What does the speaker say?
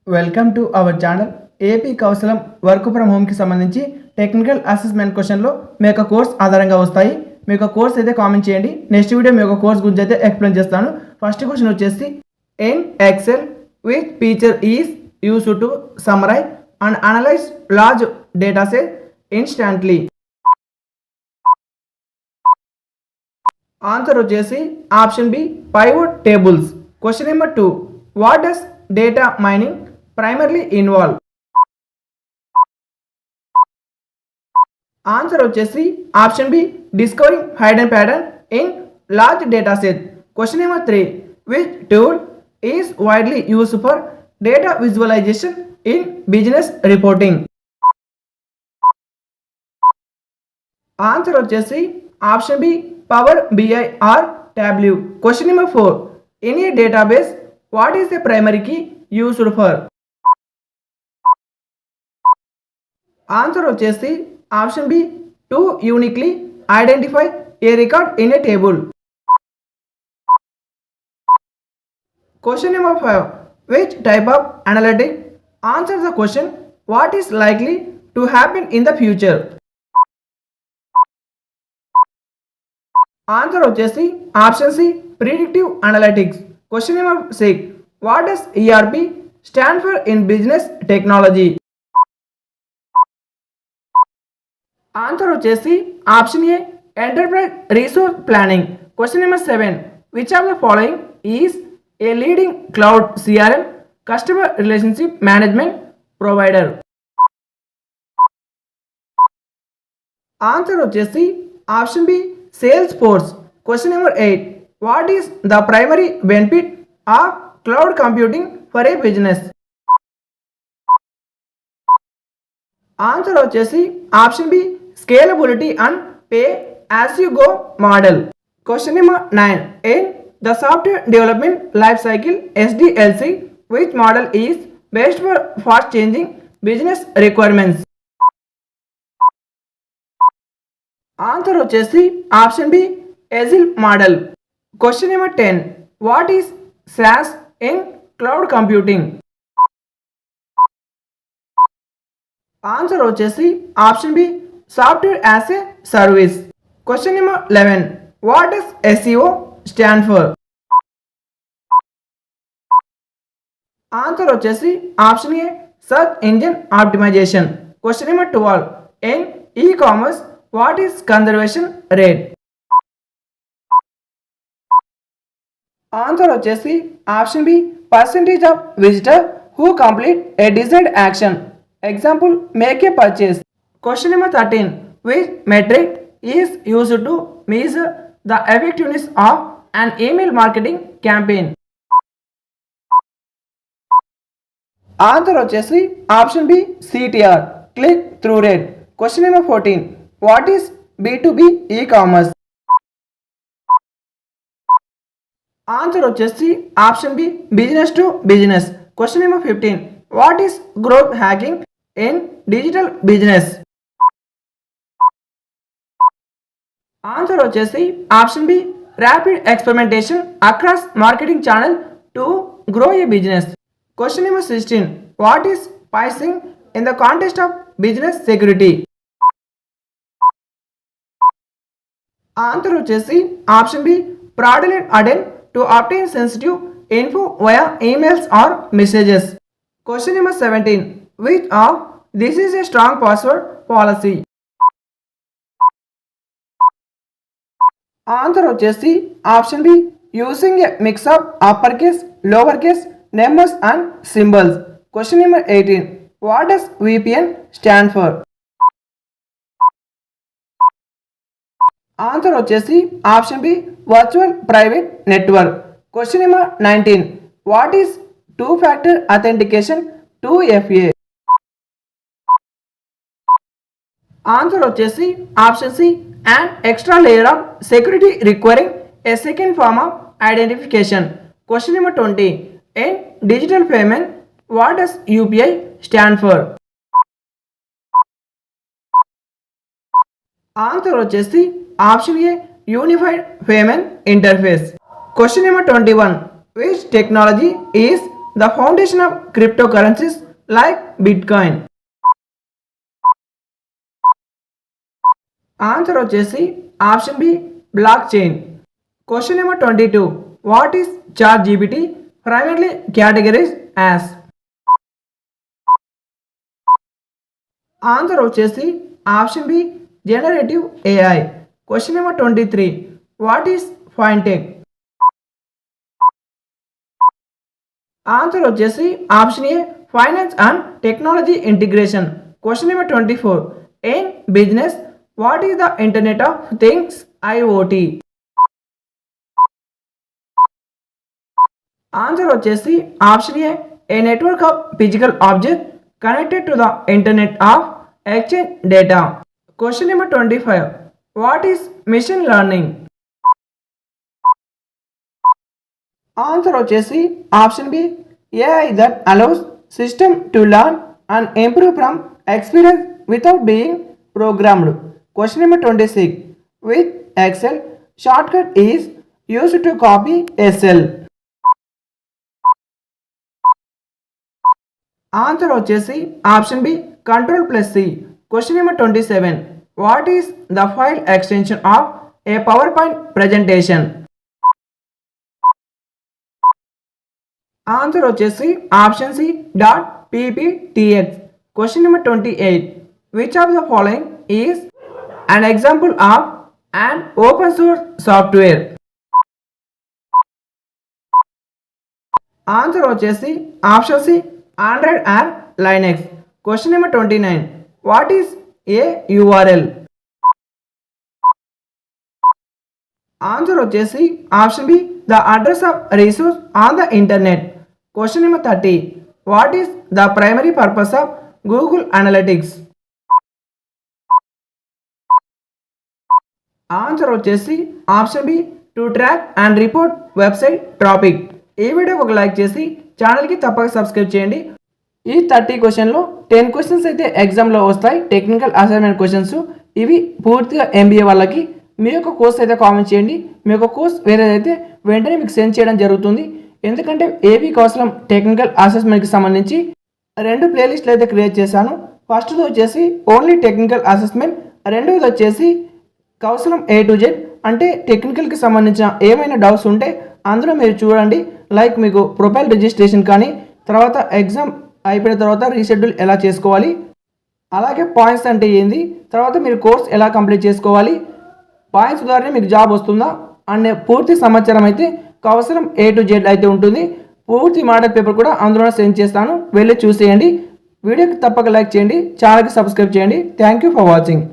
Welcome to our channel. AP Kaushalam work from హోమ్కి సంబంధించి technical assessment క్వశ్చన్లో మీ యొక్క కోర్స్ ఆధారంగా వస్తాయి. మీ యొక్క కోర్స్ అయితే కామెంట్ చేయండి. నెక్స్ట్ వీడియో మీ యొక్క కోర్స్ గురించి అయితే ఎక్స్ప్లెయిన్ చేస్తాను. ఫస్ట్ క్వశ్చన్ వచ్చేసి, in Excel which feature is used to summarise and analyse large data set instantly. Answer వచ్చేసి option B, pivot tables. Question number 2, what does data mining primarily involve? Answer వచ్చేసి option B, discovering hidden pattern in large data set. Question number 3, which tool is widely used for data visualisation in business reporting? Answer వచ్చేసి option B, power BI or Tableau. Question number 4, in a database what is the primary key used for? Answer వచ్చేసి option B, to uniquely identify a record in a table. Question number 5, which type of analytic answer the question what is likely to happen in the future? Answer వచ్చేసి option C, predictive analytics. Question number 6, what does ERP stand for in business technology? Answer వచ్చేసి option A, enterprise resource planning. Question number 7, which of the following is a leading cloud CRM customer relationship management provider? Answer వచ్చేసి option B, Salesforce. Question number 8, what is the primary benefit of cloud computing for a business? Answer వచ్చేసి option B, scalability and pay as you go model. Question number 9, in the software development life cycle SDLC which model is best for fast changing business requirements? Answer వచ్చేసి option B, agile model. Question number 10, what is SaaS in cloud computing? Answer వచ్చేసి option B, software as a service. Question number 11, what does SEO stand for? Answer వచ్చేసి option A, search engine optimisation. Question number 12, in ecommerce what is conservation rate? Answer వచ్చేసి option B, percentage of visitor who complete a desired action. Example, make a purchase. Question number 13, which metric is used to measure the effectiveness of an email marketing campaign? Answer వచ్చేసి option B, CTR, click through rate. Question number 14, what is B2B ecommerce? Answer వచ్చేసి option B, business to business. Question number 15, what is growth hacking in digital business? Answer వచ్చేసి option B, rapid experimentation across marketing channel to grow a business. Question number 16, what is phishing in the context of business security? Answer వచ్చేసి option B, fraudulent attempt to obtain sensitive info via emails or messages. Question number 17, which of this is a strong password policy? Answer వచ్చేసి option B, using a mix of upper case, lower case, numbers and symbols. Question number 18, what does VPN stand for? Answer వచ్చేసి option B, virtual private network. Question number 19, what is two factor authentication 2FA? Answer వచ్చేసి option C, an extra layer of security requiring a second form of identification. Question number 20, in digital payment what does UPI stand for? Answer వచ్చేసి option A, unified payment interface. Question number 21, which technology is the foundation of cryptocurrencies like bitcoin? Answer వచ్చేసి option B blockchain. Question number 22. What is ChatGPT primarily categorised as? Answer వచ్చేసి option B generative AI. Question number 23. What is fintech? Answer వచ్చేసి option A finance and technology integration. Question number 24. In business what is the internet of things IoT? Answer వచ్చేసి option A network of physical object connected to the internet of exchange data. Question number 25. What is machine learning? Answer వచ్చేసి option B AI that allows system to learn and improve from experience without being programmed. Question number 26. Which Excel shortcut is used to copy a cell? Answer వచ్చేసి option B Ctrl+C. Question number 27. What is the file extension of a PowerPoint presentation? Answer వచ్చేసి option C .pptx. Question number 28. Which of the following is an example of an open source software? Answer వచ్చేసి option C Android and Linux. Question number 29. What is a URL? Answer వచ్చేసి option B the address of resource on the internet. Question number 30. What is the primary purpose of Google Analytics? Answer వచ్చేసి option B to track and report website traffic. ఈ వీడియోకి ఒక like చేసి ఛానల్కి తప్పక subscribe చేయండి. ఈ 30 క్వశ్చన్లో 10 క్వశ్చన్స్ అయితే ఎగ్జామ్లో వస్తాయి, టెక్నికల్ అసైన్మెంట్ క్వశ్చన్స్. ఇవి పూర్తిగా MBA వాళ్ళకి. మీ యొక్క కోర్స్ అయితే కామెంట్ చేయండి. మీ యొక్క కోర్స్ వేరేదైతే వెంటనే మీకు సెండ్ చేయడం జరుగుతుంది. ఎందుకంటే ఏపీ కౌన్సిల్ టెక్నికల్ అసెస్మెంట్కి సంబంధించి 2 ప్లేలిస్టులు అయితే క్రియేట్ చేశాను. ఫస్ట్ది వచ్చేసి ఓన్లీ టెక్నికల్ అసెస్మెంట్, రెండవది వచ్చేసి కౌన్సిల్ A to Z అంటే టెక్నికల్కి సంబంధించిన ఏమైనా డౌట్స్ ఉంటే అందులో మీరు చూడండి. లైక్ మీకు ప్రొఫైల్ రిజిస్ట్రేషన్ కానీ, తర్వాత ఎగ్జామ్ అయిపోయిన తర్వాత రీషెడ్యూల్ ఎలా చేసుకోవాలి, అలాగే పాయింట్స్ అంటే ఏంది, తర్వాత మీరు కోర్స్ ఎలా కంప్లీట్ చేసుకోవాలి, పాయింట్స్ ద్వారానే మీకు జాబ్ వస్తుందా అనే పూర్తి సమాచారం అయితే కౌన్సిల్ A to Z అయితే ఉంటుంది. పూర్తి మోడల్ పేపర్ కూడా అందులోనే సెండ్ చేస్తాను, వెళ్ళి చూసేయండి. వీడియోకి తప్పక లైక్ చేయండి, ఛానల్కి సబ్స్క్రైబ్ చేయండి. Thank you for watching.